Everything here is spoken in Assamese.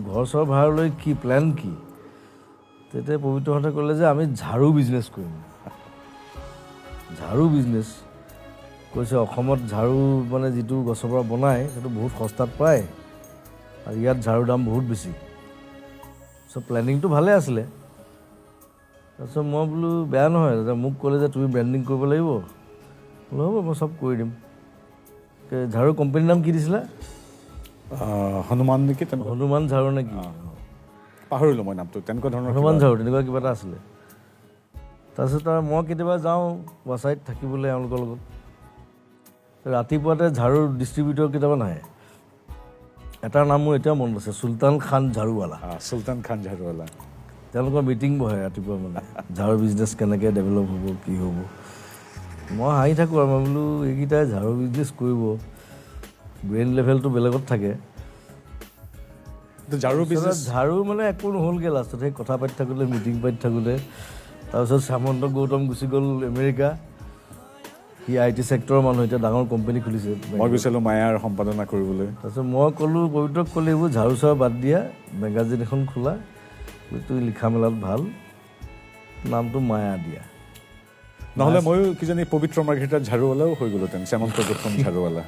ঘৰ চৰ ভাড়ালৈ কি প্লেন কি তেতিয়া পবিত্ৰহঁতে ক'লে যে আমি ঝাৰু বিজনেছ কৰিম ঝাৰু বিজনেছ কৈছে অসমত ঝাৰু মানে যিটো গছৰ পৰা বনায় সেইটো বহুত সস্তাত পায় আৰু ইয়াত ঝাৰুৰ দাম বহুত বেছি চ' প্লেনিংটো ভালে আছিলে তাৰপিছত মই বোলো বেয়া নহয় দাদা মোক ক'লে যে তুমি ব্ৰেণ্ডিং কৰিব লাগিব বোলো হ'ব মই চব কৰি দিম ঝাৰু কোম্পানীৰ নাম কি দিছিলা হনুমান নেকি হনুমান ঝাৰু নে কি পাহৰিলোঁ মই নামটো তেনেকুৱা ধৰণৰ হনুমান ঝাৰু তেনেকুৱা কিবা এটা আছিলে তাৰপিছত আৰু মই কেতিয়াবা যাওঁ ৱাছাইত থাকিবলৈ এওঁলোকৰ লগত ৰাতিপুৱাতে ঝাৰুৰ ডিষ্ট্ৰিবিউটৰ কেতিয়াবা নাহে এটাৰ নাম মোৰ এতিয়াও মনত আছে চুলতান খান ঝাৰুৱালা চুলতান খান ঝাৰুৱালা তেওঁলোকৰ মিটিং বহে ৰাতিপুৱা মানে ঝাৰু বিজনেছ কেনেকৈ ডেভেলপ হ'ব কি হ'ব মই হাঁহি থাকোঁ আৰু মই বোলো এইকেইটাই ঝাৰু বিজনেছ কৰিব ব্ৰেইন লেভেলটো বেলেগত থাকে ঝাৰু বিজনেছ ঝাৰু মানে একো নহ'লগৈ লাষ্টত সেই কথা পাতি থাকোঁতে মিটিং পাতি থাকোঁতে তাৰপিছত সামন্ত গৌতম গুচি গ'ল আমেৰিকা সি IT ছেক্টৰৰ মানুহ এতিয়া ডাঙৰ কোম্পানী খুলিছে মই গৈছিলোঁ মায়াৰ সম্পাদনা কৰিবলৈ তাৰপিছত মই ক'লোঁ পবিত্ৰক ক'লোঁ এইবোৰ ঝাৰু চাৰু বাদ দিয়া মেগাজিন এখন খোলা তুমি লিখা মেলাত ভাল নামটো মায়া দিয়া নহ'লে ময়ো কিজানি পবিত্ৰ মাৰ্ঘেৰিটাৰ ঝাৰুৱালাও হৈ গ'লোহেঁতেন শ্যামন্ত গৌতম ঝাৰুৱালা